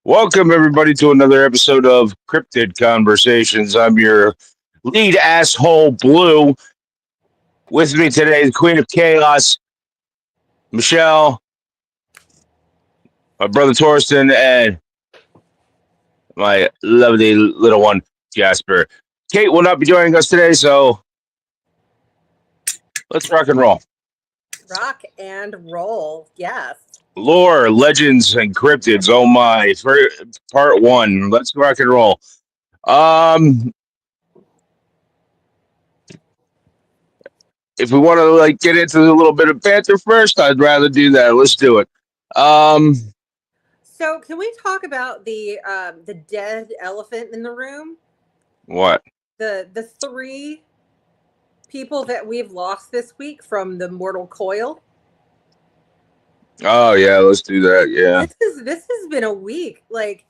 Welcome, everybody, to another episode of Cryptid Conversations. I'm your lead asshole, Blue. With me today, the Queen of Chaos, Michelle, my brother Torsten, and my lovely little one, Jasper. Kate will not be joining us today, so let's rock and roll. Rock and roll, yes. Lore, legends, and cryptids. Oh my! For part one, let's rock and roll. If we want to get into a little bit of banter first, I'd rather do that. Let's do it. So, can we talk about the dead elephant in the room? What? The three people that we've lost this week from the mortal coil. Oh yeah, let's do that. Yeah. This has been a week. Like,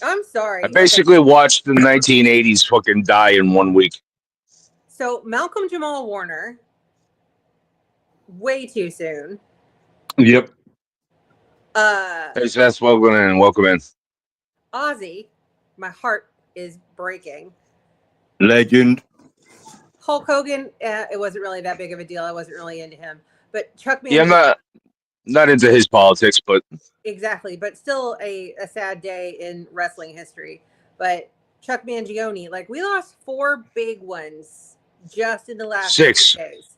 I'm sorry. I basically watched the 1980s fucking die in 1 week. So Malcolm Jamal Warner, way too soon. Yep. Hey Seth, welcome in. Welcome in. Ozzy, my heart is breaking. Legend. Hulk Hogan, it wasn't really that big of a deal. I wasn't really into him. But Chuck Mangione. Yeah, I'm not into his politics, but exactly. But still a sad day in wrestling history. But Chuck Mangione, like, we lost 4 big ones just in the last 6 days.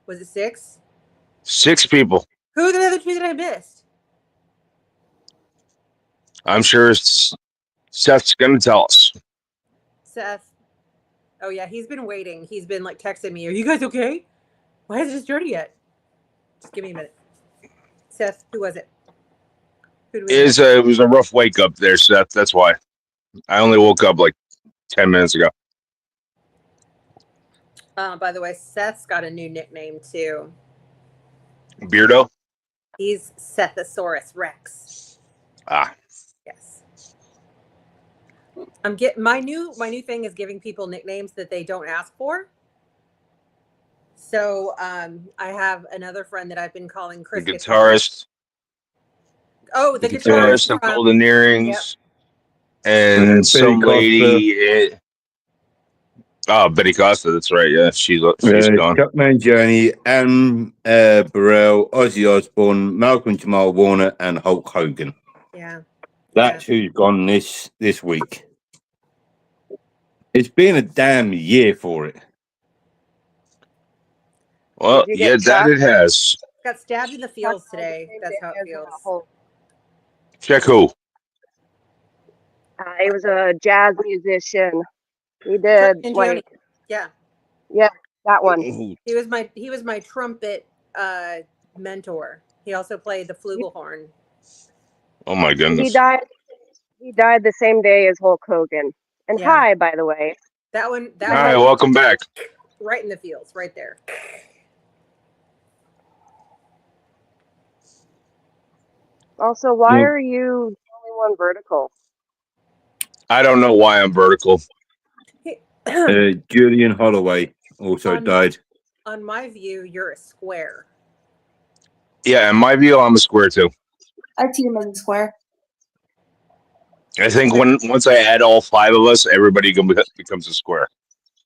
Was it 6? 6 people. Who are the other 2 that I missed? I'm sure Seth's gonna tell us. Seth. Oh yeah, he's been waiting. He's been like texting me. Are you guys okay? Why isn't this dirty yet? Just give me a minute. Seth, who was it? Who do we have? It was a rough wake up there, Seth. That's why. I only woke up like 10 minutes ago. By the way, Seth's got a new nickname too. Beardo? He's Sethosaurus Rex. Ah. Yes. I'm getting my new thing is giving people nicknames that they don't ask for. So I have another friend that I've been calling Chris The guitarist. Oh, the guitarist of Golden Earrings. Yep. And some lady. Betty Costa. That's right. Yeah, she's gone. Chuck Mangione, Anne Burrell, Ozzy Osbourne, Malcolm Jamal Warner, and Hulk Hogan. Yeah. That's who's gone this week. It's been a damn year for it. Well, yeah, that it has. Got stabbed in the feels today. That's how it feels. Check who? He was a jazz musician. He did yeah, that one. He was my trumpet mentor. He also played the flugelhorn. Oh my goodness! He died the same day as Hulk Hogan. And hi, by the way. That one. Hi, welcome back. Right in the feels, right there. Also, why are you the only one vertical? I don't know why I'm vertical. Julian Holloway also died. On my view, you're a square. Yeah, in my view, I'm a square too. I see him as a square. I think once I add all 5 of us, everybody becomes a square,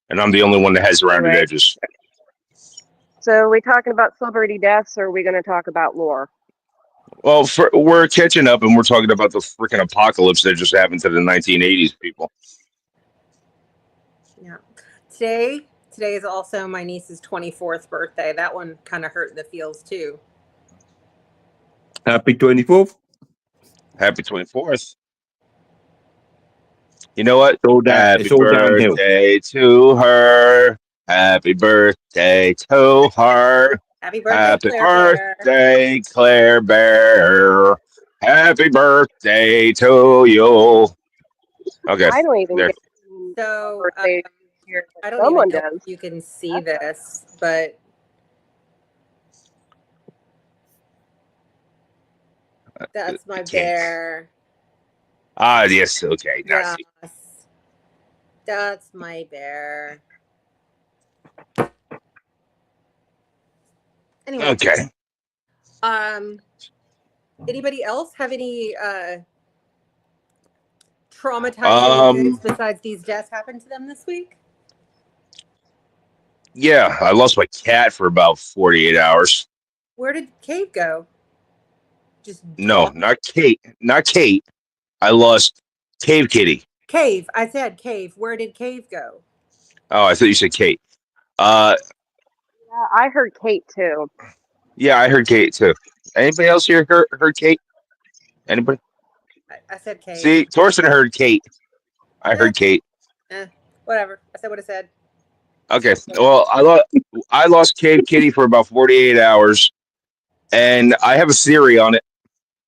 and I'm the only one that has rounded edges. So, are we talking about celebrity deaths, or are we going to talk about lore? Well, we're catching up, and we're talking about the freaking apocalypse that just happened to the 1980s people. Yeah. Today is also my niece's 24th birthday. That one kind of hurt the feels too. Happy 24th. Happy 24th. You know what? Happy birthday to her. Happy birthday to her. Happy birthday, Claire Bear. Happy birthday to you. Okay. I don't even get so. I don't Someone even know does. if you can see this, but that's my bear. Ah, yes. Okay. Yes. That's my bear. Anyway. Okay. Anybody else have any traumatizing events besides these deaths happened to them this week? Yeah, I lost my cat for about 48 hours. Where did Cave go? Just No, gone? not Kate. Not Kate. I lost Cave Kitty. Cave. I said Cave. Where did Cave go? Oh, I thought you said Kate. Yeah, I heard Kate too. Yeah, I heard Kate too. Anybody else here heard Kate? Anybody? I said Cave. See, Torsten heard Kate. I heard Kate. Whatever. I said what I said. Okay. Well, I lost Cave Kitty for about 48 hours, and I have a theory on it.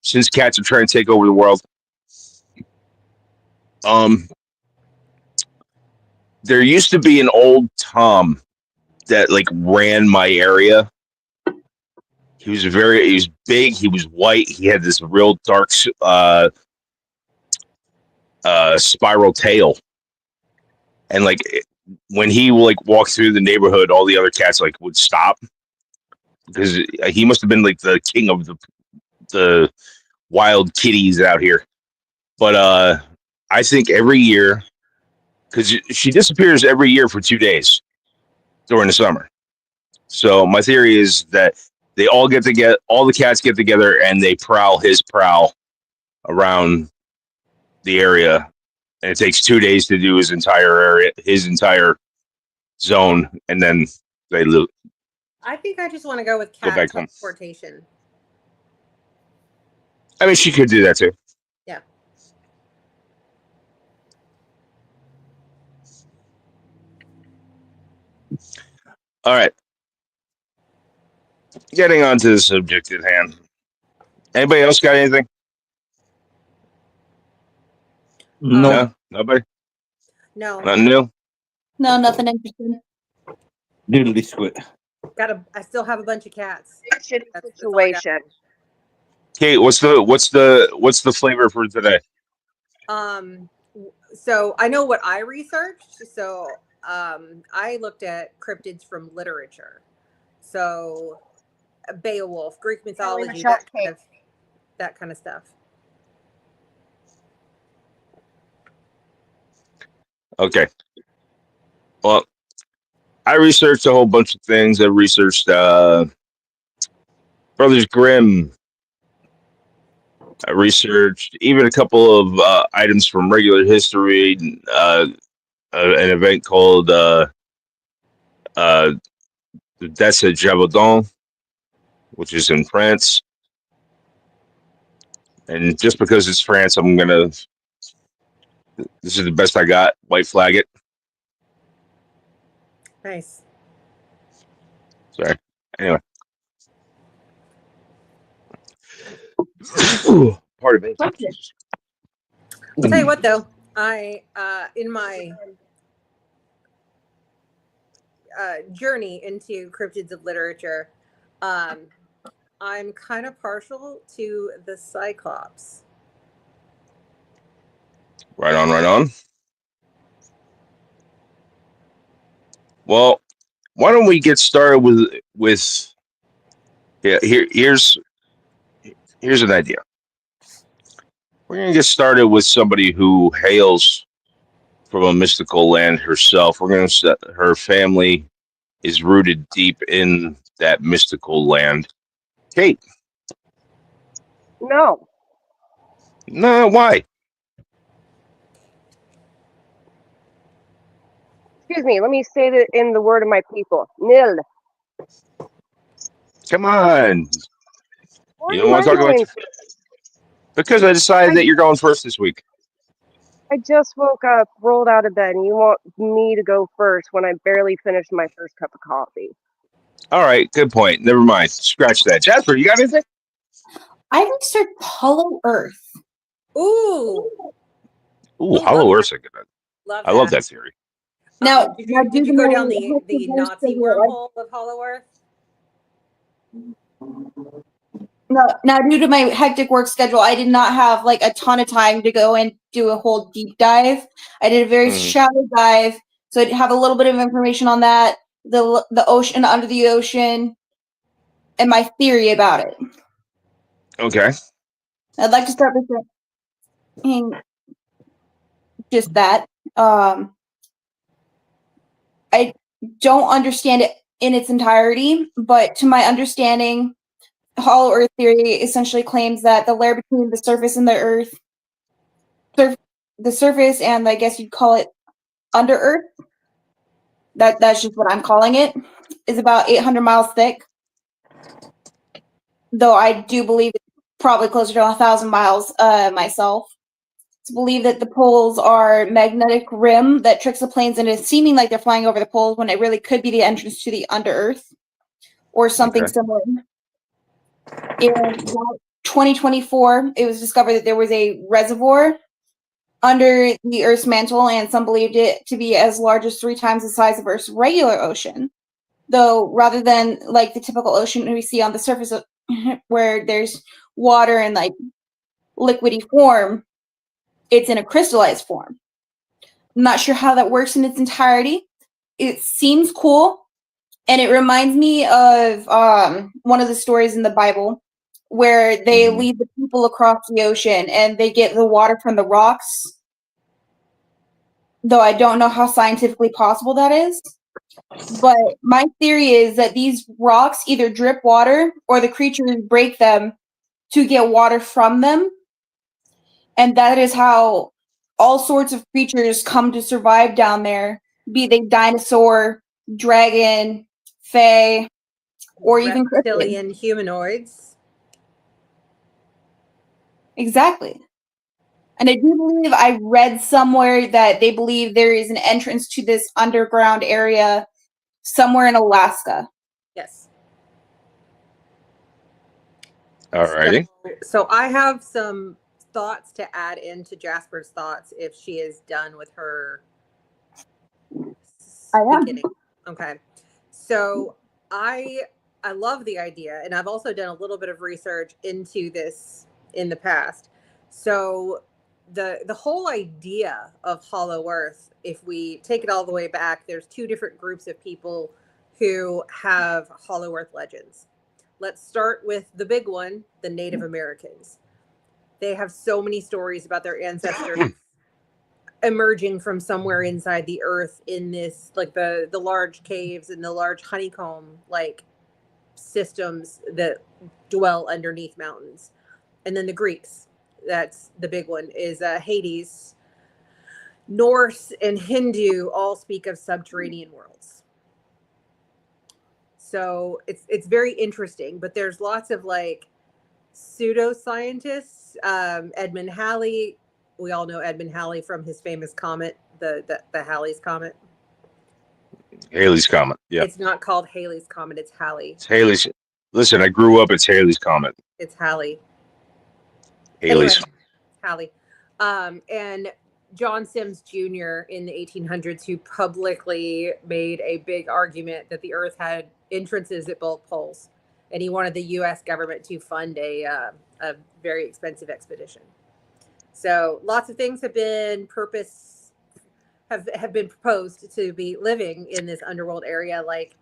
Since cats are trying to take over the world, there used to be an old Tom that like ran my area. He was big. He was white. He had this real dark spiral tail, and like when he like walked through the neighborhood, all the other cats like would stop because he must have been like the king of the wild kitties out here. But I think every year, because she disappears every year for 2 days during the summer. So my theory is that they all get together, all the cats get together, and they prowl around the area, and it takes 2 days to do his entire area, his entire zone, and then they loot. I think I just want to go with Go cat back home. teleportation. I mean, she could do that too. Yeah. All right. Getting on to the subject at hand. Anybody else got anything? No. Nobody? No. Nothing new? No, nothing interesting. Diddly squid. I still have a bunch of cats. Shitty That's all I got. situation. Kate, what's the flavor for today? So I know what I researched. So I looked at cryptids from literature. So Beowulf, Greek mythology, that kind of stuff. Okay. Well, I researched a whole bunch of things. I researched Brothers Grimm. I researched even a couple of items from regular history. An event called the Deaths at Gévaudan, which is in France. And just because it's France, I'm gonna. This is the best I got. White flag it. Nice. Sorry. Anyway. Part of it. I'll tell you what, though, I in my journey into cryptids of literature, I'm kind of partial to the Cyclops. Right on, right on. Well, why don't we get started with yeah, here's an idea. We're gonna get started with somebody who hails from a mystical land herself. We're gonna set her family is rooted deep in that mystical land. Kate. No. No, why? Excuse me. Let me say it in the word of my people. Nil. Come on. Why You don't am want I to talk about going? because I decided that you're going first this week. I just woke up, rolled out of bed, and you want me to go first when I barely finished my first cup of coffee. All right, good point. Never mind. Scratch that. Jasper, you got anything? I researched Hollow Earth. Ooh, Ooh, Hollow Earth's a good one. love I love that theory. Now, did you go down the Nazi wormhole of Hollow Earth? Now, due to my hectic work schedule, I did not have like a ton of time to go and do a whole deep dive. I did a very shallow dive, so I have a little bit of information on that, the ocean, under the ocean, and my theory about it. Okay. I'd like to start with just that. I don't understand it in its entirety, but to my understanding, Hollow Earth theory essentially claims that the layer between the surface and the Earth, the surface and I guess you'd call it under Earth, that's just what I'm calling it, is about 800 miles thick. Though I do believe it's probably closer to 1,000 miles myself. To believe that the poles are magnetic rim that tricks the planes into seeming like they're flying over the poles when it really could be the entrance to the under Earth or something similar. In 2024, it was discovered that there was a reservoir under the Earth's mantle, and some believed it to be as large as 3 times the size of Earth's regular ocean. Though, rather than like the typical ocean we see on the surface of, where there's water in like liquidy form, it's in a crystallized form. I'm not sure how that works in its entirety. It seems cool, and it reminds me of one of the stories in the Bible where they lead the people across the ocean and they get the water from the rocks. Though I don't know how scientifically possible that is. But my theory is that these rocks either drip water or the creatures break them to get water from them. And that is how all sorts of creatures come to survive down there, be they dinosaur, dragon, fae, or even reptilian cryptid. humanoids. Exactly. And I do believe I read somewhere that they believe there is an entrance to this underground area somewhere in Alaska. Yes. Alrighty. So I have some thoughts to add into Jasper's thoughts if she is done with her beginning. Okay. So I love the idea, and I've also done a little bit of research into this in the past. So the whole idea of Hollow Earth, if we take it all the way back, there's 2 different groups of people who have Hollow Earth legends. Let's start with the big one, the Native Americans. They have so many stories about their ancestors emerging from somewhere inside the earth in this, like the large caves and the large honeycomb like systems that dwell underneath mountains. And then the Greeks, that's the big one, is Hades. Norse and Hindu all speak of subterranean worlds. So it's very interesting, but there's lots of like pseudoscientists. Edmund Halley, we all know Edmund Halley from his famous comet, the Halley's Comet. Haley's Comet. Yeah. It's not called Halley's Comet, it's Halley. It's Haley's. Listen, I grew up, it's Haley's Comet. It's Halley. Haley's. Anyway, Halley. And John Sims Jr. in the 1800s, who publicly made a big argument that the Earth had entrances at both poles, and he wanted the U.S. government to fund a very expensive expedition. So lots of things have been have been proposed to be living in this underworld area, like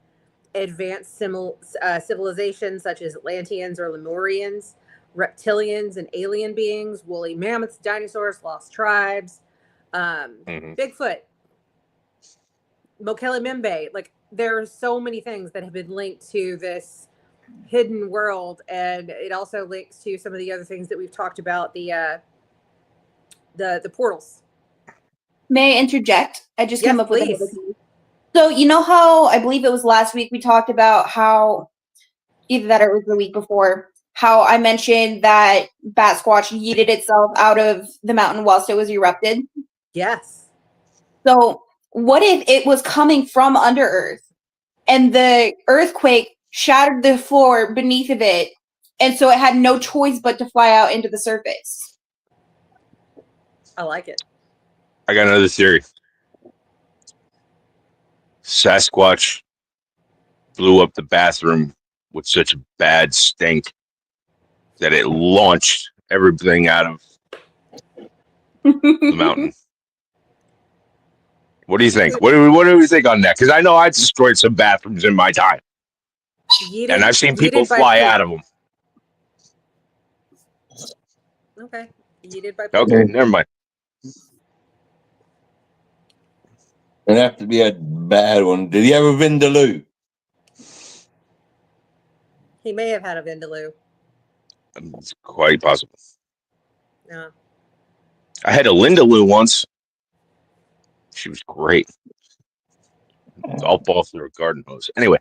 advanced civilizations such as Atlanteans or Lemurians, reptilians and alien beings, woolly mammoths, dinosaurs, lost tribes, Bigfoot, Mokele Mimbe. Like, there are so many things that have been linked to this hidden world, and it also links to some of the other things that we've talked about, the portals. May I interject? I just came up with please. it. So you know how I believe it was last week we talked about how, either that or it was the week before, how I mentioned that Bat Squatch yeeted itself out of the mountain whilst it was erupted? Yes. So what if it was coming from under Earth and the earthquake shattered the floor beneath of it, and so it had no choice but to fly out into the surface? I like it. I got another theory. Sasquatch blew up the bathroom with such a bad stink that it launched everything out of the mountain. What do you think? What do we think on that? Because I know I destroyed some bathrooms in my time, and I've seen people fly out of them. Okay. Yeeted by Okay, never mind. It'd have to be a bad one. Did he have a Vindaloo? He may have had a Vindaloo. It's quite possible. Yeah. I had a Lindaloo once. She was great. Golf ball through a garden hose. Anyway,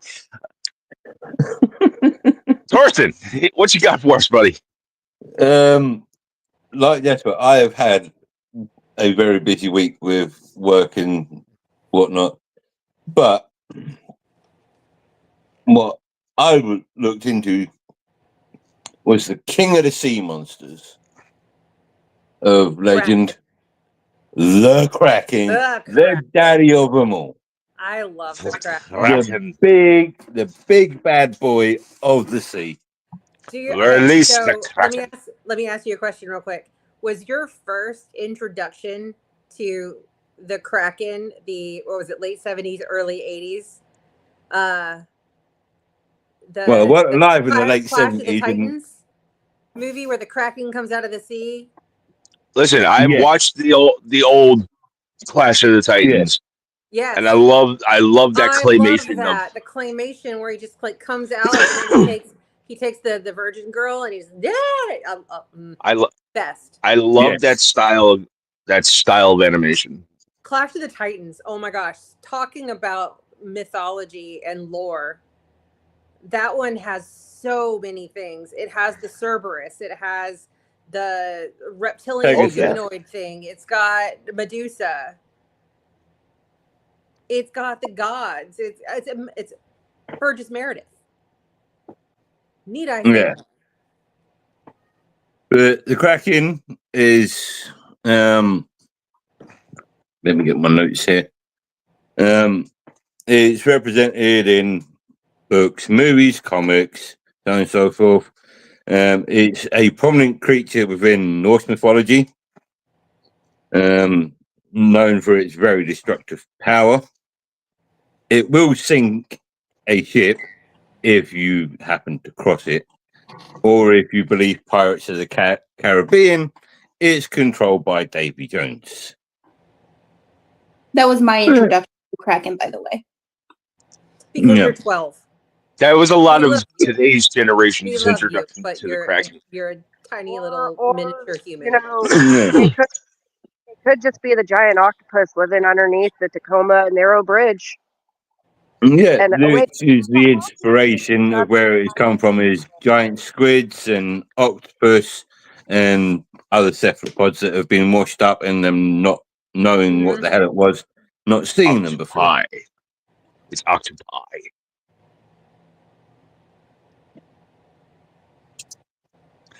Thorsten, what you got for us, buddy? Like that's what I have had a very busy week with work and whatnot. But what I looked into was the king of the sea monsters of legend, the Kraken, The the Kraken. daddy of them all. I love the Kraken. The big bad boy of the sea. Do you, Release so the Kraken. let me ask you a question real quick. Was your first introduction to the Kraken the late 70s, early 80s? Live in the late Clash of the 70s. Titans movie where the Kraken comes out of the sea. Listen, I watched the old Clash of the Titans. Yes. And I love that claymation. I love that. The claymation where he just like comes out and he takes the virgin girl and he's best. I love that style of animation. Clash of the Titans. Oh my gosh. Talking about mythology and lore. That one has so many things. It has the Cerberus. It has the reptilian humanoid thing. It's got Medusa. It's got the gods. It's Burgess Meredith. Need I say? Yeah. The Kraken is let me get my notes here. It's represented in books, movies, comics, so on and so forth. It's a prominent creature within Norse mythology, known for its very destructive power. It will sink a ship if you happen to cross it, or if you believe Pirates of the Caribbean, it's controlled by Davy Jones. That was my introduction to Kraken, by the way. Because you're 12. That was a lot of today's generation's introduction to the Kraken. You're a tiny little miniature human. You know, it could just be the giant octopus living underneath the Tacoma Narrow Bridge. Yeah, which is the inspiration of where it's come from is giant squids and octopus and other cephalopods that have been washed up and them not knowing what the hell it was, not seeing them before. It's octopi.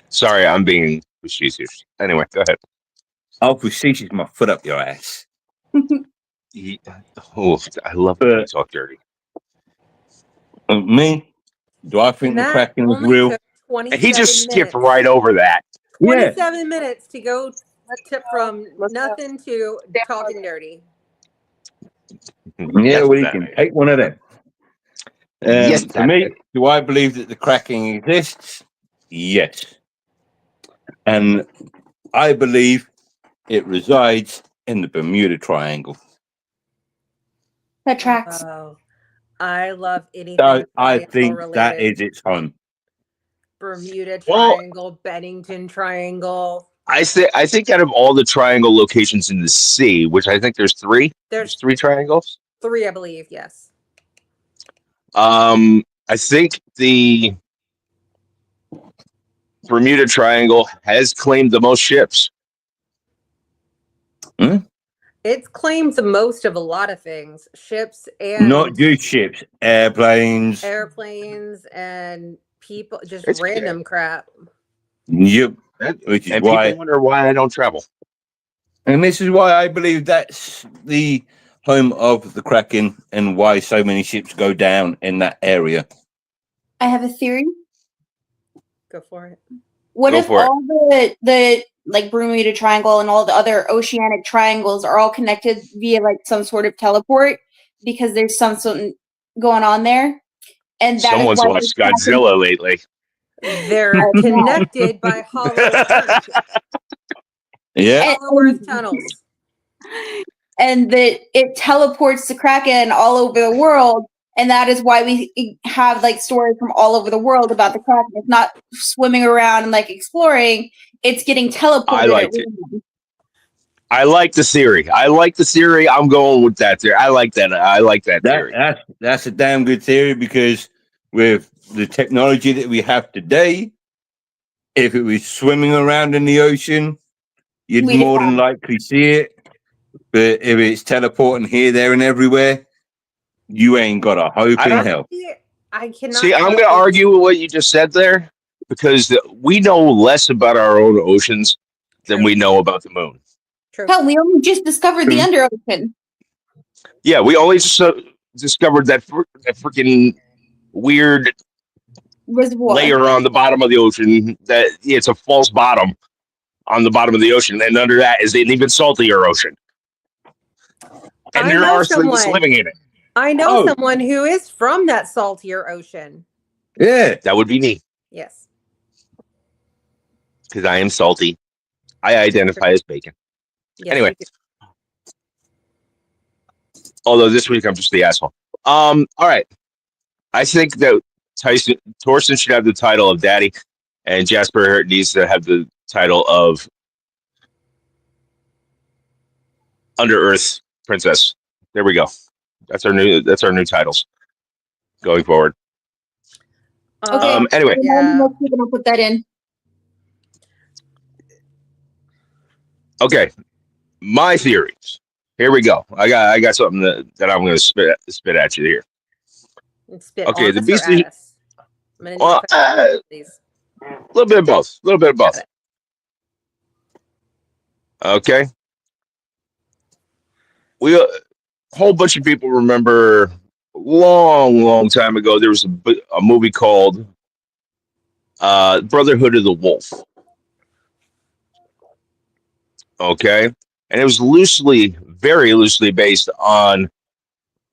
Sorry, I'm being facetious. Anyway, go ahead. I'll facetious my foot up your ass. I love when you talk dirty. Me? Do I think the Kraken was real? He just skipped right over that. 27 minutes to go from nothing to talking dirty. Yeah, well, you can take one of them. Yes, for me, do I believe that the Kraken exists? Yes. And I believe it resides in the Bermuda Triangle. That tracks. Oh, I love anything. I think that is its home. Bermuda Triangle, Bennington Triangle. I think out of all the triangle locations in the sea, which I think there's three. There's 3 triangles. 3, I believe. Yes. I think the Bermuda Triangle has claimed the most ships. It's claimed the most of a lot of things. Ships and not just ships, airplanes and people, just random crap. Yep. Which is why people wonder why I don't travel. And this is why I believe that's the home of the Kraken and why so many ships go down in that area. I have a theory. Go for it. What if all the like Bermuda Triangle and all the other oceanic triangles are all connected via like some sort of teleport because there's something going on there? And someone's watched Godzilla lately. They're connected by hollow earth. Yeah. Hollow earth tunnels. and that it teleports the Kraken all over the world. And that is why we have like stories from all over the world about the Kraken. It's not swimming around and like exploring; it's getting teleported. I liked it. I like the theory. I'm going with that theory. I like that theory. That's a damn good theory, because with the technology that we have today, if it was swimming around in the ocean, you'd more than likely see it. But if it's teleporting here, there, and everywhere, you ain't got a hope in hell. I cannot See, I'm going to argue with what you just said there, because we know less about our own oceans than we know about the moon. True. Hell, we only just discovered the under ocean. Yeah, we only just discovered that freaking weird Reservoir layer on the bottom of the ocean. That it's a false bottom on the bottom of the ocean, and under that is an even saltier ocean. And there are things living in it. I know someone who is from that saltier ocean. Yeah, that would be me. Yes, because I am salty. I identify as bacon. Yes, anyway, although this week I'm just the asshole. All right, I think that Torsten should have the title of Daddy, and Jasper needs to have the title of Under Earth Princess. There we go. That's our new titles going forward. Okay. Anyway, let's put that in. Okay, my theories. Here we go. I got something that I'm going to spit at you here. Okay, the beast. Well, a little bit of both. Okay. A whole bunch of people remember long time ago there was a movie called Brotherhood of the Wolf. Okay, and it was very loosely based on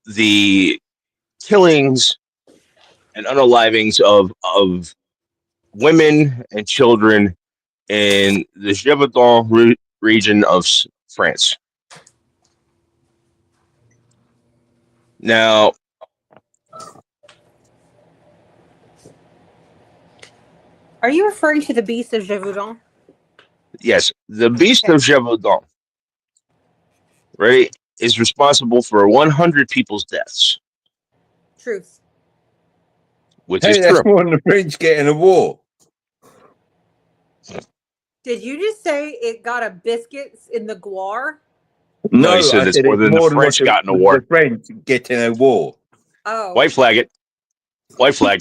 the killings and unalivings of women and children in the Gévaudan region of France. Now, are you referring to the Beast of Gévaudan? Yes, the Beast of Gévaudan, right, is responsible for 100 people's deaths. Truth. Which is that's true. more than the French getting a war. Did you just say it got a biscuits in the guar? No, he said it's more than the French got in a war. The French getting a war. Oh. White flag it. White flag.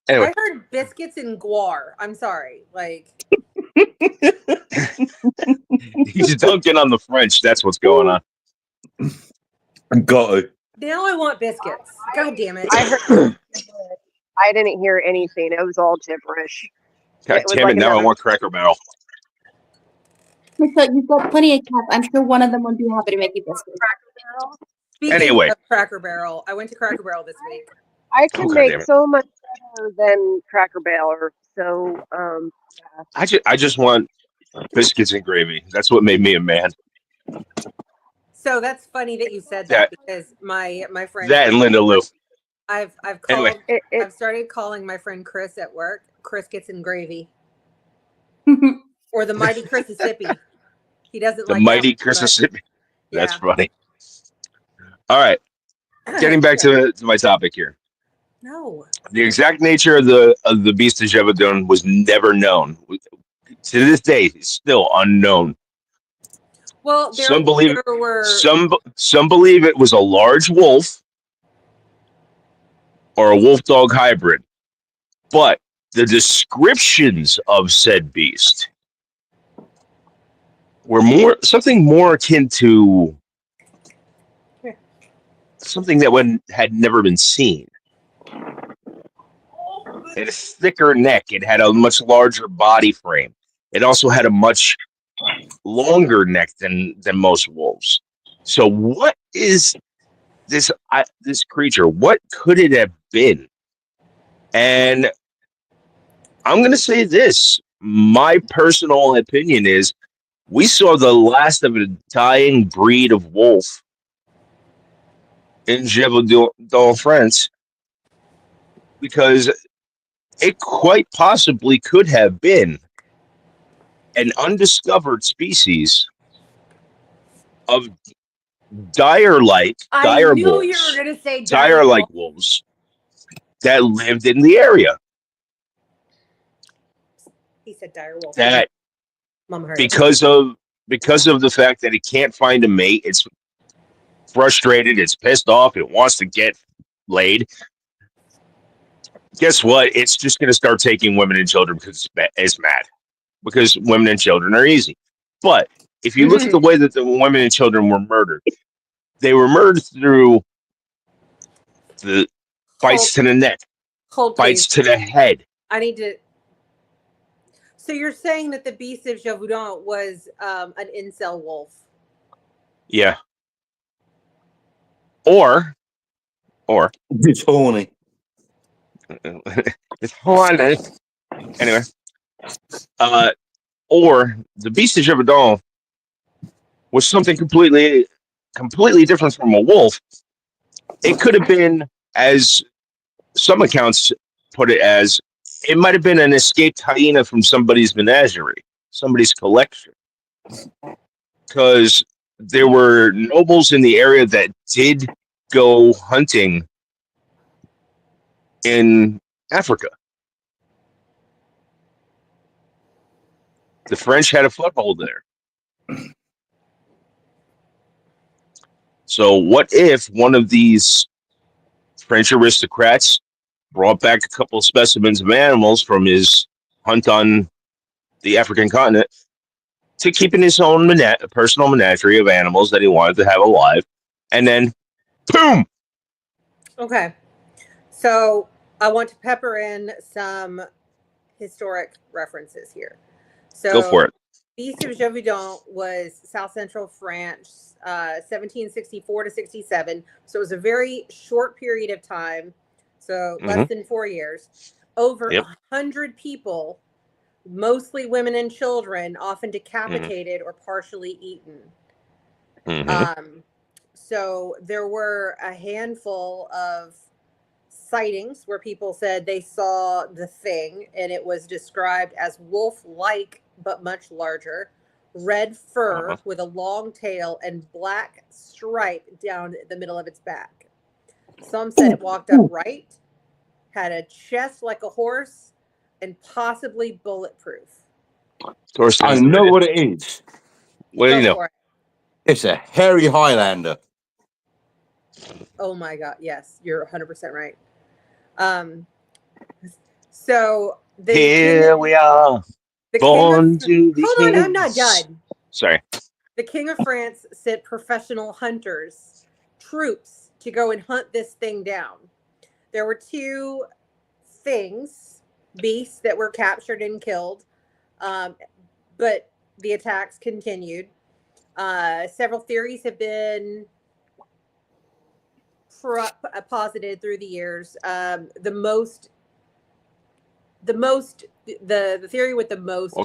Anyway. I heard biscuits in guar. I'm sorry. Like. He's dunking on the French. That's what's going on. Got it. Now I want biscuits. God damn it. I didn't hear anything. It was all gibberish. God damn it. Now I want Cracker Barrel. You've got plenty of cats. I'm sure one of them would be happy to make you biscuits. Speaking of Cracker Barrel, I went to Cracker Barrel this week. I can make so much better than Cracker Barrel. So, I just want biscuits and gravy. That's what made me a man. So that's funny that you said that because my friend that and Linda Lou. I've called. I've started calling my friend Chris at work. Chris gets in gravy. Or the mighty Mississippi. He doesn't like the mighty Mississippi. That's funny. All right, getting back to my topic here. No. The exact nature of the Beast of Gévaudan was never known. To this day, it's still unknown. Well, some believe it was a large wolf or a wolf dog hybrid, but the descriptions of said beast were something more akin to something that had never been seen. It had a thicker neck. It had a much larger body frame. It also had a much longer neck than most wolves. So what is this creature? What could it have been? And I'm going to say this. My personal opinion is we saw the last of a dying breed of wolf in Gévaudan, France, because it quite possibly could have been an undiscovered species of dire-like I dire knew you were wolves, going to say dire-like wolves that lived in the area. He said dire wolf. That Mom heard because of the fact that it can't find a mate, it's frustrated, it's pissed off, it wants to get laid. Guess what? It's just going to start taking women and children because it's mad. Because women and children are easy. But if you look at the way that the women and children were murdered, they were murdered through the bites to the neck, bites to the head. I need to. So you're saying that the beast of Gévaudan was an incel wolf? Yeah. Or It's horny. it's horny. Anyway, or the beast of Gévaudan was something completely different from a wolf. It could have been, as some accounts put it, as it might have been an escaped hyena from somebody's menagerie, somebody's collection. Because there were nobles in the area that did go hunting in Africa. The French had a foothold there. So what if one of these French aristocrats brought back a couple of specimens of animals from his hunt on the African continent to keep in his own personal menagerie of animals that he wanted to have alive, and then boom. Okay, so I want to pepper in some historic references here. So Go for it. Beast of Gévaudan was South Central France, 1764 to 67. So it was a very short period of time. So less than 4 years. Over 100 people, mostly women and children, often decapitated or partially eaten. So there were a handful of sightings where people said they saw the thing, and it was described as wolf-like but much larger, red fur with a long tail and black stripe down the middle of its back. Some said it walked upright, had a chest like a horse, and possibly bulletproof. I know what it is. What do you know? It's a hairy Highlander. Oh my God! Yes, you're 100% right. So here we are, born to be hold on, I'm not done. Sorry. The King of France sent professional hunters, troops, to go and hunt this thing down. There were 2 beasts that were captured and killed, but the attacks continued. Several theories have been posited through the years. The theory with the most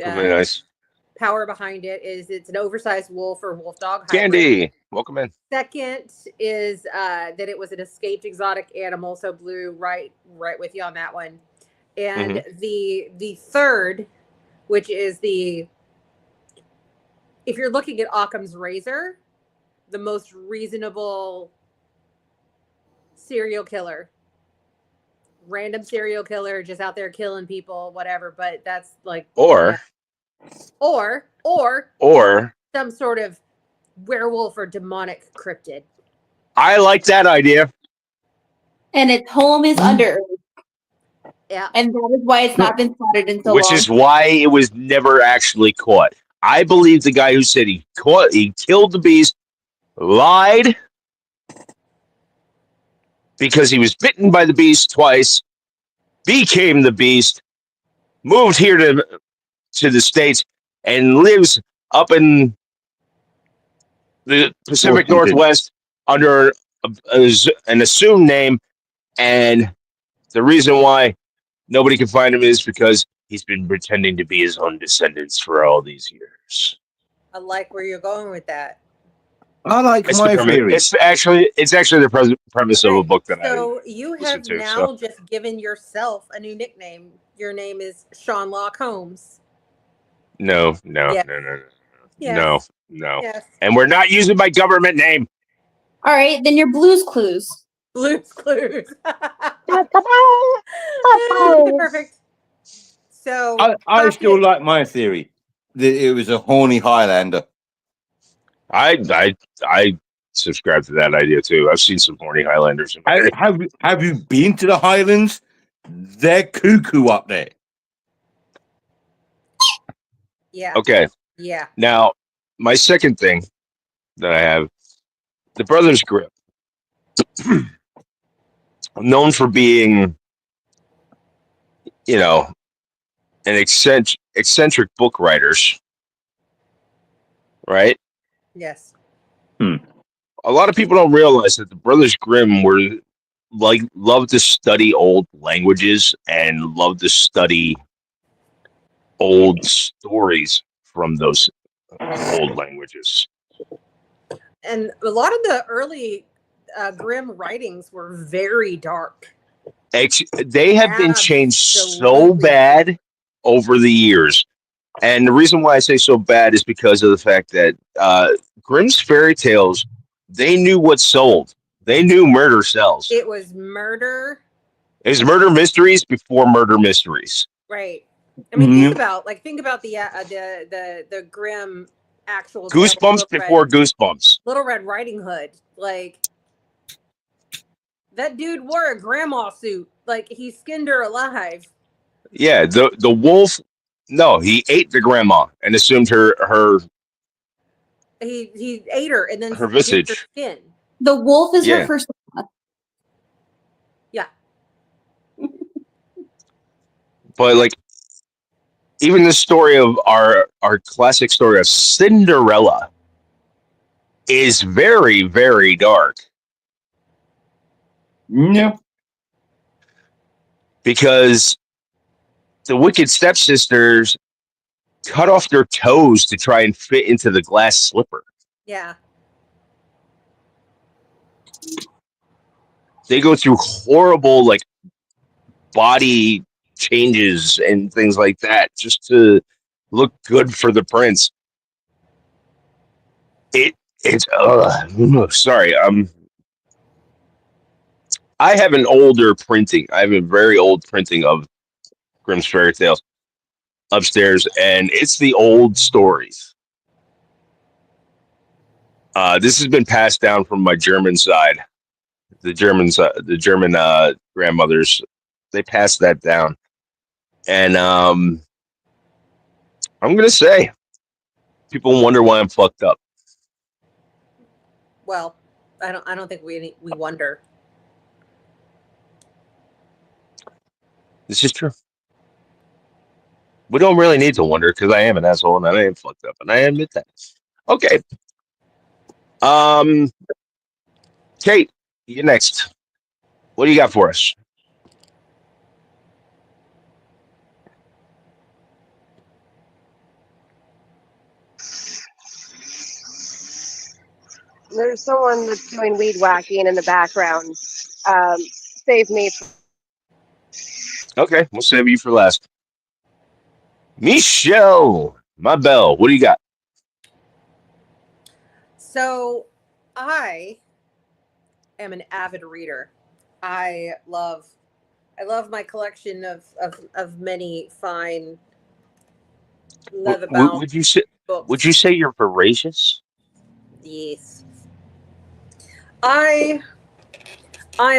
power behind it is it's an oversized wolf or wolf dog hybrid. Candy, welcome in. Second is that it was an escaped exotic animal. So Blue, right with you on that one. And the third, which is if you're looking at Occam's razor, the most reasonable serial killer, random serial killer, just out there killing people, whatever. But that's like or some sort of werewolf or demonic cryptid. I like that idea. And its home is under earth. Yeah, and that is why it's not been spotted in so long. Which is why it was never actually caught. I believe the guy who said he killed the beast lied, because he was bitten by the beast twice, became the beast, moved here to the States, and lives up in the Pacific Northwest under an assumed name. And the reason why nobody can find him is because he's been pretending to be his own descendants for all these years. I like where you're going with that. I like It's my the premise. theory. It's actually the premise of a Right. book that So you listen have to, now so. just given yourself a new nickname. Your name is Sean Locke Holmes. No. Yes. No. Yes. And we're not using my government name. All right, then your Blues Clues. Blue's Clues. Perfect. So I still pocket- like my theory that it was a horny Highlander. I subscribe to that idea too. I've seen some horny Highlanders in my day. Have you been to the Highlands? They're cuckoo up there. Yeah. Okay. Yeah. Now, my second thing that I have, the Brothers Grimm, known for being, an eccentric book writers, right? Yes. A lot of people don't realize that the Brothers Grimm loved to study old languages and loved to study old stories from those old languages. And a lot of the early Grimm writings were very dark. They have been changed so Absolutely. bad over the years. And the reason why I say so bad is because of the fact that Grimm's fairy tales, they knew what sold. They knew murder sells. It was murder. It was murder mysteries before murder mysteries. Right. I mean, think about the Grimm actual Goosebumps before Goosebumps. Little Red Riding Hood. Like, that dude wore a grandma suit. Like, he skinned her alive. Yeah, the wolf. No, he ate the grandma and assumed her. He ate her and then her skinned visage. her skin. The wolf is Yeah. her first. Yeah. But like, even the story of our classic story of Cinderella is very, very dark. Yeah. Because the wicked stepsisters cut off their toes to try and fit into the glass slipper. Yeah. They go through horrible like body changes and things like that just to look good for the prince. It's sorry. I have an older printing. I have a very old printing of Grimm's fairy tales upstairs, and it's the old stories. This has been passed down from my German side. The German grandmothers, they passed that down, and I'm gonna say, people wonder why I'm fucked up. Well, I don't think we wonder. This is true. We don't really need to wonder because I am an asshole and I am fucked up, and I admit that. Okay. Kate, you next. What do you got for us? There's someone that's doing weed whacking in the background. Save me. Okay, we'll save you for last. Michelle, my bell. What do you got? So, I am an avid reader. I love my collection of many fine leather-bound Would you say? books. Would you say you're voracious? Yes. I'm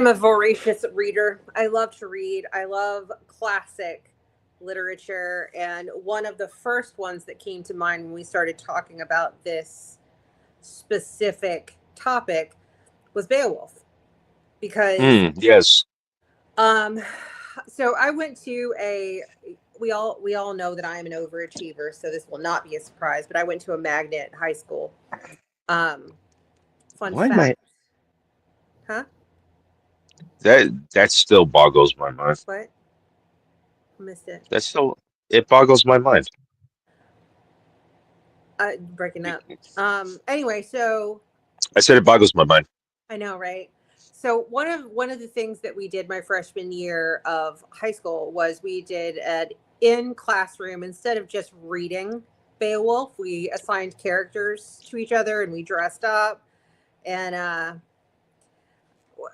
a voracious reader. I love to read. I love classic literature, and one of the first ones that came to mind when we started talking about this specific topic was Beowulf, because yes. so I went to we all know that I am an overachiever, so this will not be a surprise, but I went to a magnet high school. Fun Why fact. am I? Huh? That still boggles my mind. What? I missed it. It boggles my mind. Breaking up. Anyway, so I said it boggles my mind. I know, right? So one of the things that we did my freshman year of high school was we did an in classroom, instead of just reading Beowulf, we assigned characters to each other and we dressed up and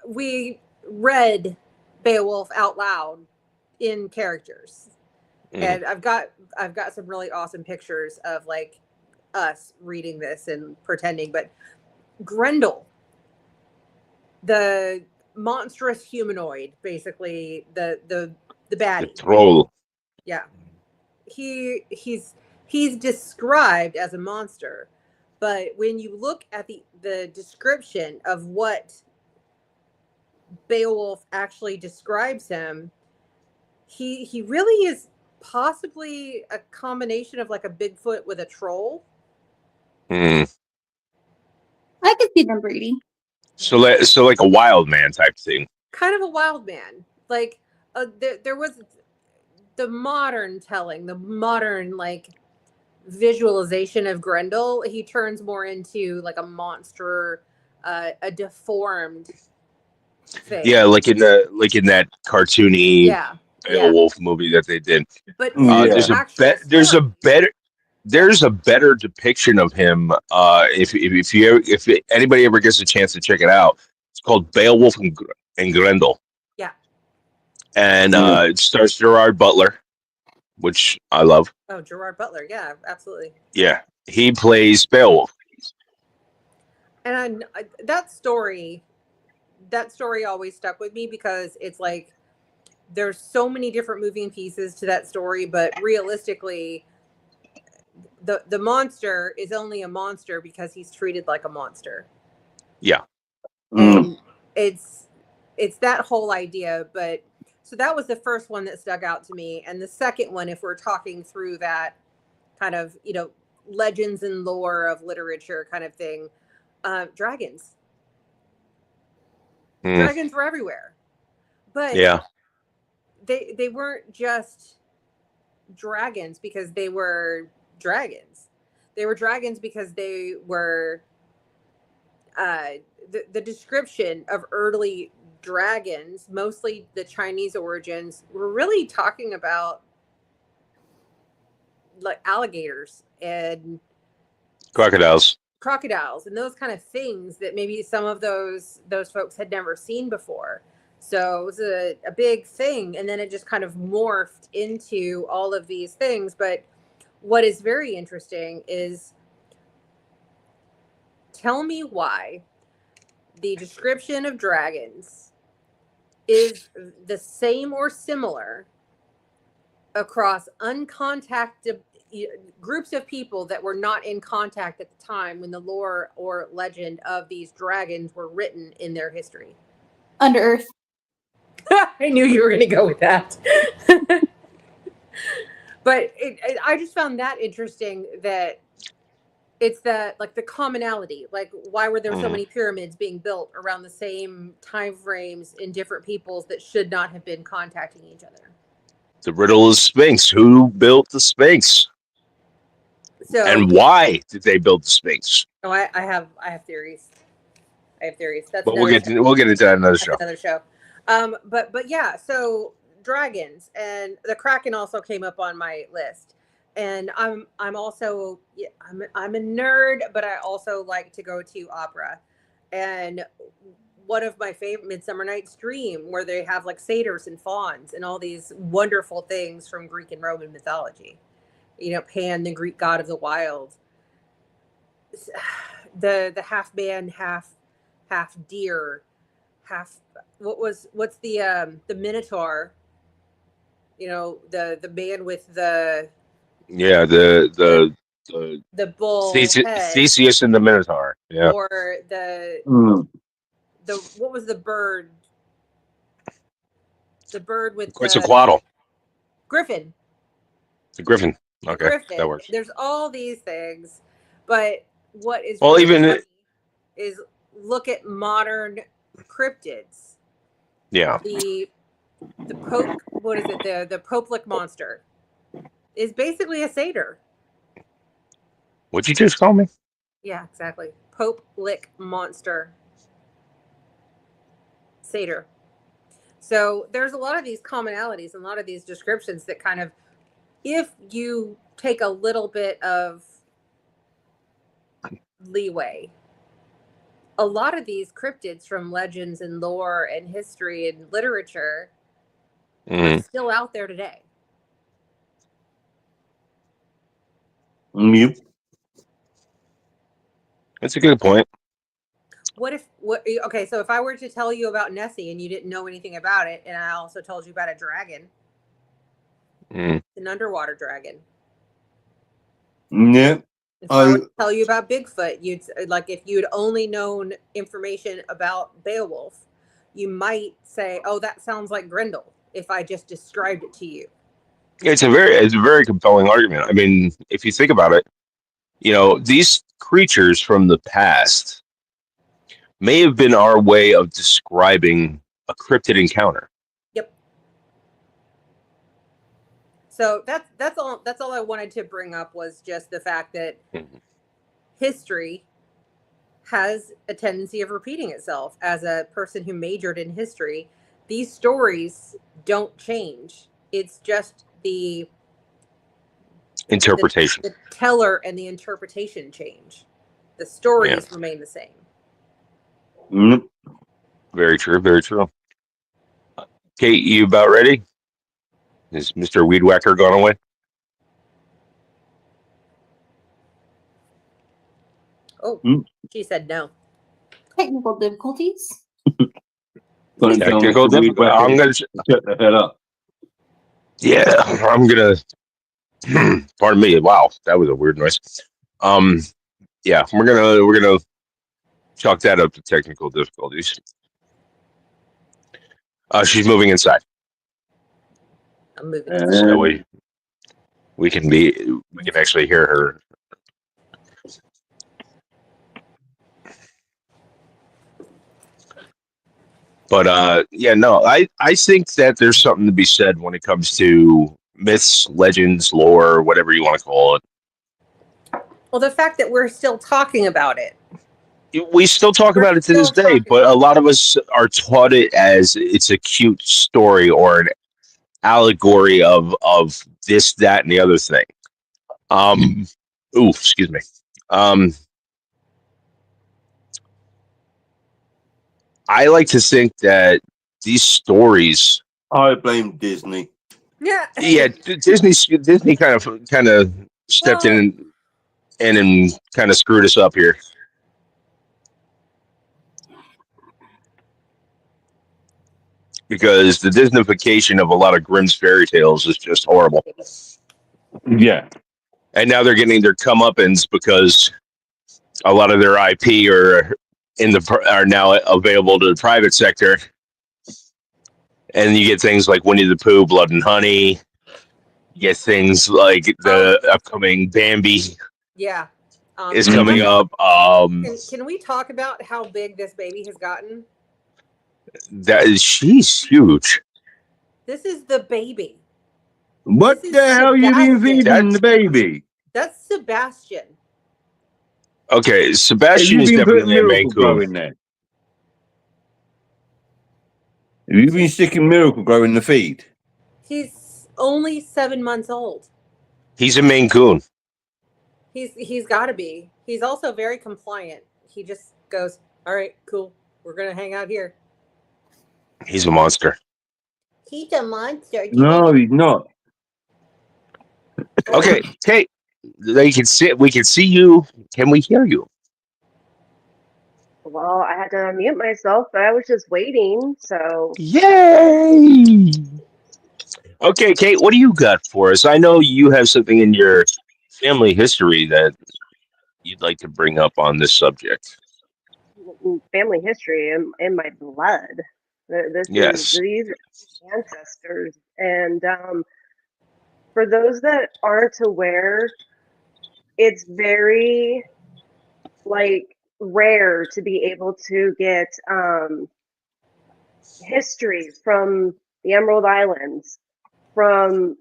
we read Beowulf out loud in characters. And I've got some really awesome pictures of like us reading this and pretending. But Grendel, the monstrous humanoid, basically the The baddie. troll. Yeah, he's described as a monster, but when you look at the description of what Beowulf actually describes him, he really is possibly a combination of like a Bigfoot with a troll. Hmm. I could see them breeding. So like a wild man type thing. Kind of a wild man. Like there was the modern telling, the modern like visualization of Grendel. He turns more into like a monster, a deformed thing. Yeah, like in that cartoony Yeah. Beowulf movie that they did. But Yeah. There's a better depiction of him. If anybody ever gets a chance to check it out, it's called Beowulf and Grendel. Yeah. And it stars Gerard Butler, which I love. Oh, Gerard Butler. Yeah, absolutely. Yeah, he plays Beowulf. And that story always stuck with me because it's like there's so many different moving pieces to that story, but realistically, the monster is only a monster because he's treated like a monster. Yeah. And it's that whole idea. But so that was the first one that stuck out to me. And the second one, if we're talking through that kind of, legends and lore of literature kind of thing, dragons. Dragons were everywhere. But Yeah. They weren't just dragons because they were dragons. They were dragons because they were the description of early dragons, mostly the Chinese origins, were really talking about like alligators and Crocodiles. and those kind of things that maybe some of those folks had never seen before. So it was a big thing, and then it just kind of morphed into all of these things. But what is very interesting is, tell me why the description of dragons is the same or similar across uncontacted groups of people that were not in contact at the time when the lore or legend of these dragons were written in their history. Under Earth. I knew you were going to go with that. But I just found that interesting, that it's that, like, the commonality, like, why were there so many pyramids being built around the same time frames in different peoples that should not have been contacting each other? The riddle of Sphinx. Who built the Sphinx? So, And why did they build the Sphinx? oh, I have theories. That's But we'll get into that another show. Another show. But yeah, so dragons and the Kraken also came up on my list. And I'm also I'm a nerd, but I also like to go to opera. And one of my favorite, Midsummer Night's Dream, where they have like satyrs and fauns and all these wonderful things from Greek and Roman mythology. Pan, the Greek god of the wild. The half man, half deer, half what's the Minotaur? The man with the the bull head. Theseus and the Minotaur. Yeah. Or the what was the bird? The bird with Quetzalcoatl. Griffin. The Griffin. Okay, Griffin. that works. There's all these things, but what is funny is look at modern cryptids. Yeah. The Pope, what is it? The Poplic monster is basically a satyr. What'd you just call me? Yeah, exactly. Pope Lick monster satyr. So there's a lot of these commonalities and a lot of these descriptions that kind of, if you take a little bit of leeway, a lot of these cryptids from legends and lore and history and literature are still out there today. Yep. That's a good point. Okay, so if I were to tell you about Nessie and you didn't know anything about it, and I also told you about a dragon, an underwater dragon. Yep. If I were to tell you about Bigfoot, you'd like, if you'd only known information about Beowulf, you might say, "Oh, that sounds like Grendel." If I just described it to you, It's a very compelling argument. I mean, if you think about it, you know, these creatures from the past may have been our way of describing a cryptid encounter. Yep. So that's all I wanted to bring up, was just the fact that history has a tendency of repeating itself. As a person who majored in history, these stories don't change. It's just the Interpretation. the teller and the interpretation change. The stories remain the same. Very true. Very true. Kate, you about ready? Is Mr. Weed Whacker gone away? Oh, she said no. Technical difficulties. Technical difficulties. I'm gonna shut the hell up. Yeah, I'm gonna. Pardon me. Wow, that was a weird noise. Yeah, we're gonna chalk that up to technical difficulties. She's moving inside. I'm moving. So we can actually hear her. But yeah, no, I think that there's something to be said when it comes to myths, legends, lore, whatever you want to call it. Well, the fact that we're still talking about it. We still talk about it to this day, but a lot of us are taught it as it's a cute story or an allegory of this, that, and the other thing. Excuse me. I like to think that these stories. I blame Disney. Yeah. Yeah, Disney kind of stepped in and kind of screwed us up here. Because the Disneyfication of a lot of Grimm's fairy tales is just horrible. Yeah. And now they're getting their comeuppance because a lot of their IP are now available to the private sector. And you get things like Winnie the Pooh, Blood and Honey. You get things like the upcoming Bambi. Yeah. Is coming up. Can we talk about how big this baby has gotten? She's huge. This is the baby. What the hell you been feeding the baby? That's Sebastian. Okay, Sebastian is definitely a Maine Coon. Have you been sticking Miracle Grow in the feed? He's only 7 months old. He's a Maine Coon. He's got to be. He's also very compliant. He just goes, "All right, cool. We're gonna hang out here." He's a monster. He's a monster. No, he's not. Okay, Kate. We can see you. Can we hear you? Well, I had to unmute myself, but I was just waiting, so. Yay! Okay, Kate, what do you got for us? I know you have something in your family history that you'd like to bring up on this subject. Family history in my blood. These ancestors. And for those that aren't aware, it's very rare to be able to get history from the Emerald Islands, from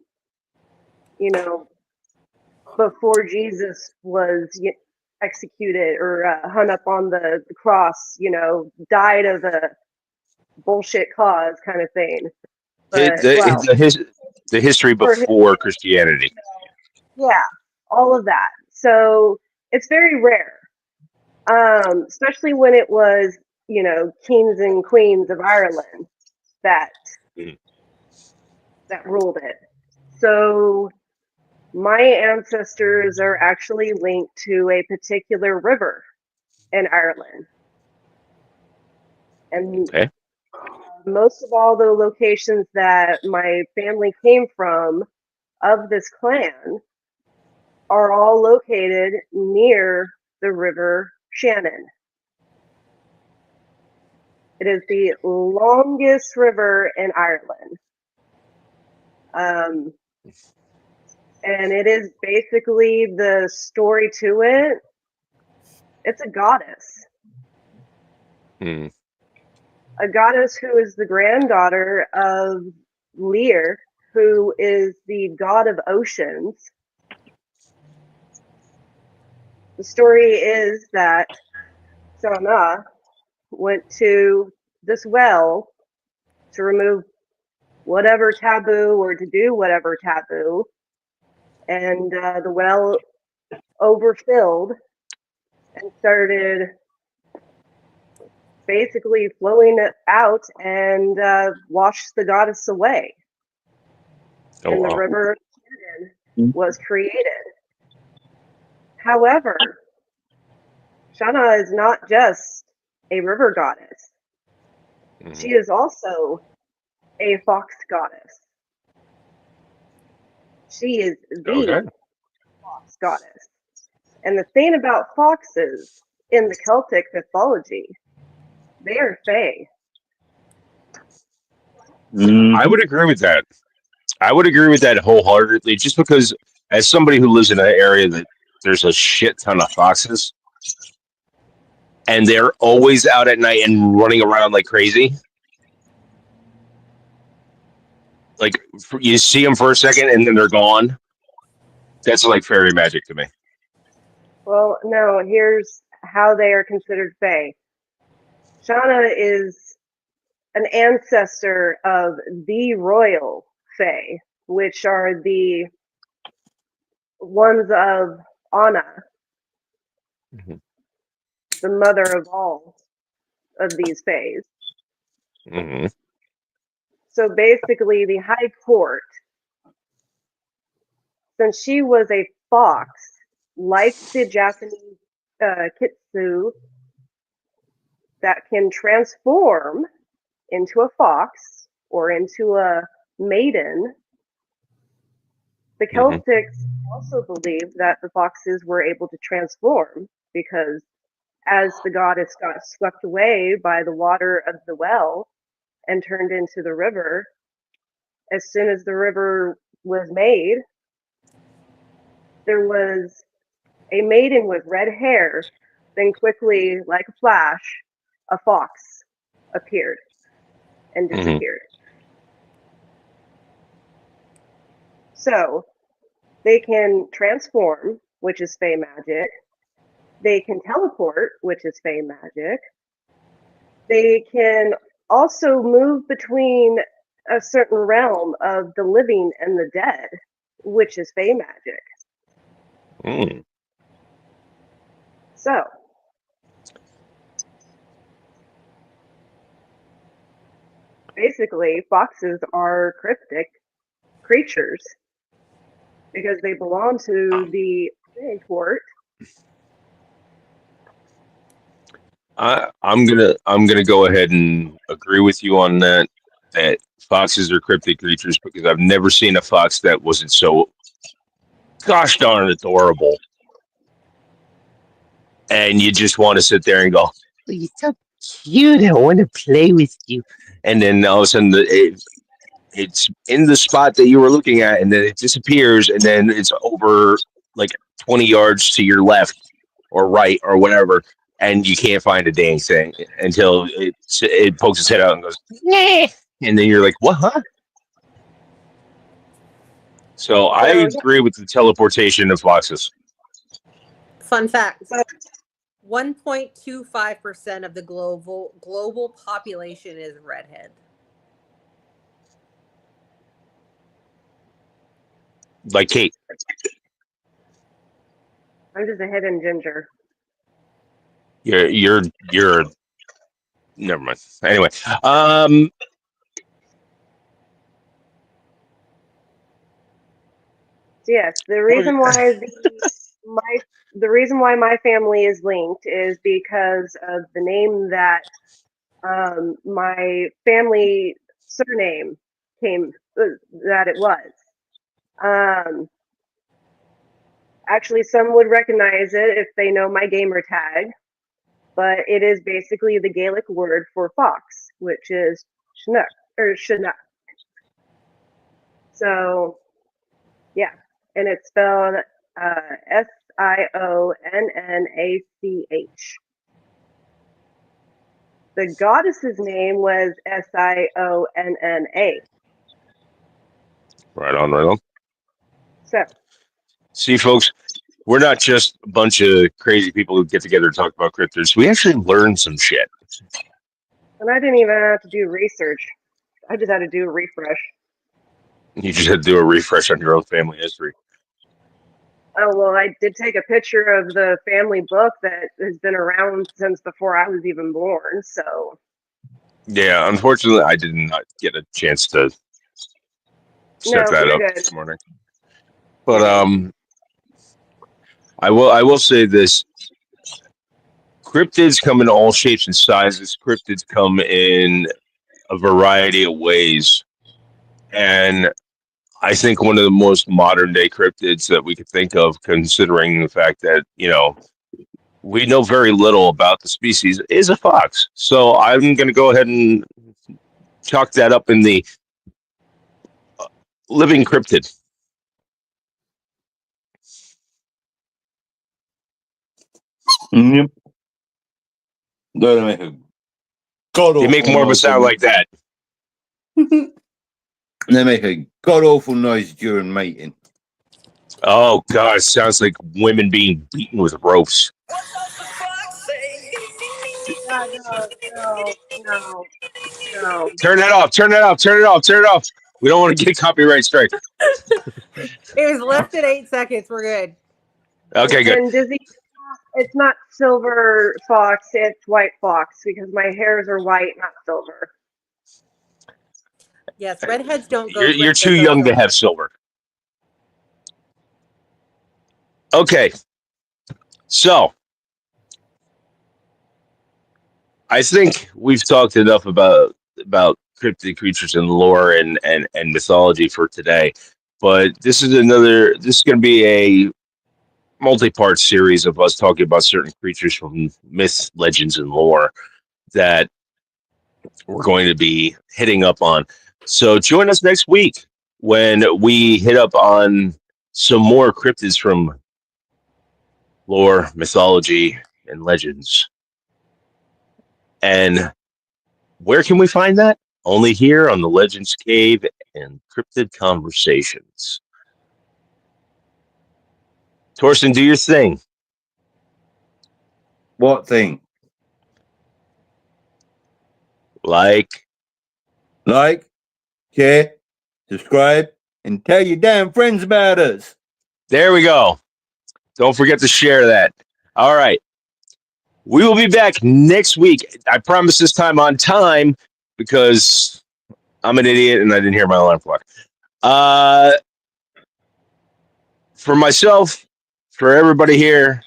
before Jesus was executed or hung up on the cross, died of a bullshit cause kind of thing. But, The history before Christianity. Yeah, all of that. So it's very rare, especially when it was, kings and queens of Ireland that ruled it. So my ancestors are actually linked to a particular river in Ireland. And Okay. most of all the locations that my family came from of this clan are all located near the River Shannon. It is the longest river in Ireland. And it is basically the story to it. It's a goddess. A goddess who is the granddaughter of Lear, who is the god of oceans. The story is that Sana went to this well to remove whatever taboo or to do whatever taboo, and the well overfilled and started basically flowing out and washed the goddess away. And the river was created. However, Shana is not just a river goddess. She is also a fox goddess. She is the fox goddess. And the thing about foxes in the Celtic mythology, they are fae. I would agree with that. I would agree with that wholeheartedly, just because as somebody who lives in an area that there's a shit ton of foxes, and they're always out at night and running around like crazy. Like, you see them for a second and then they're gone. That's like fairy magic to me. Well, no, here's how they are considered fae. Shana is an ancestor of the royal fae, which are the ones of Anna, the mother of all of these faes. So basically, the High Court, since she was a fox, like the Japanese kitsu, that can transform into a fox or into a maiden, the Celtics also believed that the foxes were able to transform because as the goddess got swept away by the water of the well and turned into the river, as soon as the river was made, there was a maiden with red hair. Then quickly, like a flash, a fox appeared and disappeared. So they can transform, which is fae magic. They can teleport, which is fae magic. They can also move between a certain realm of the living and the dead, which is fae magic. So, basically, foxes are cryptic creatures because they belong to the fae court. I'm gonna go ahead and agree with you on that. That foxes are cryptic creatures, because I've never seen a fox that wasn't so gosh darn adorable, and you just want to sit there and go, "Oh, you're so cute. I want to play with you." And then all of a sudden, it's in the spot that you were looking at, and then it disappears, and then it's over like 20 yards to your left or right or whatever, and you can't find a dang thing until it pokes its head out and goes, "Nah," and then you're like, "What? Huh?" So I agree with the teleportation of foxes. Fun fact. But 1.25% of the global population is redhead. Like Kate. I'm just a hidden ginger. You're never mind. Anyway, Yes, the reason why the reason why my family is linked is because of the name that my family surname came that it was. Um, Actually, some would recognize it if they know my gamer tag, but it is basically the Gaelic word for fox, which is Chinook or Chinook. So, yeah, and it's spelled Sionnach. The goddess's name was Sionna. right on, right on. So, See, folks, we're not just a bunch of crazy people who get together to talk about cryptids. We actually learn some shit. and I didn't even have to do research. I just had to do a refresh. You just had to do a refresh on your own family history. Oh, well, I did take a picture of the family book that has been around since before I was even born. So, Yeah, unfortunately, I did not get a chance to set no, that you're up good. this morning. But You're good. I will say this: cryptids come in all shapes and sizes. Cryptids come in a variety of ways, and I think one of the most modern day cryptids that we could think of, considering the fact that we know very little about the species, is a fox. So I'm going to go ahead and chalk that up in the living cryptid. Yep. They make a god You make awful more of a noise. sound like that. They make a god awful noise during mating. Oh God, it sounds like women being beaten with ropes. No. Turn that off. Turn that off. Turn it off. Turn it off. We don't want to get copyright strike. It was less than 8 seconds. We're good. Okay, good. And Dizzy, it's not silver fox, it's white fox because my hairs are white, not silver. Yes, redheads don't go. You're gray, too they go young to silver. have silver. Okay, so I think we've talked enough about cryptid creatures and lore and mythology for today. But this is going to be a multi-part series of us talking about certain creatures from myths, legends, and lore that we're going to be hitting up on. So join us next week when we hit up on some more cryptids from lore, mythology, and legends. And where can we find that? Only here on the Legends Cave and Cryptid Conversations. Torsten, do your thing. What thing? Like, Share, subscribe, and tell your damn friends about us. there we go. Don't forget to share that. All right. We will be back next week. I promise this time on time because I'm an idiot and I didn't hear my alarm clock. For myself, for everybody here,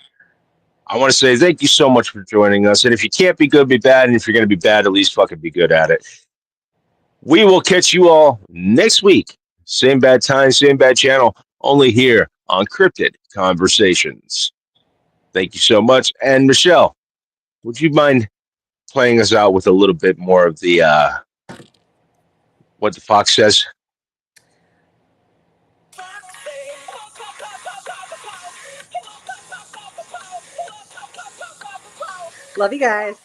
I want to say thank you so much for joining us. And if you can't be good, be bad. And if you're going to be bad, at least fucking be good at it. We will catch you all next week. Same bad time, same bad channel, only here on Cryptid Conversations. Thank you so much. And Michelle, would you mind playing us out with a little bit more of the what the fox says? Love you guys.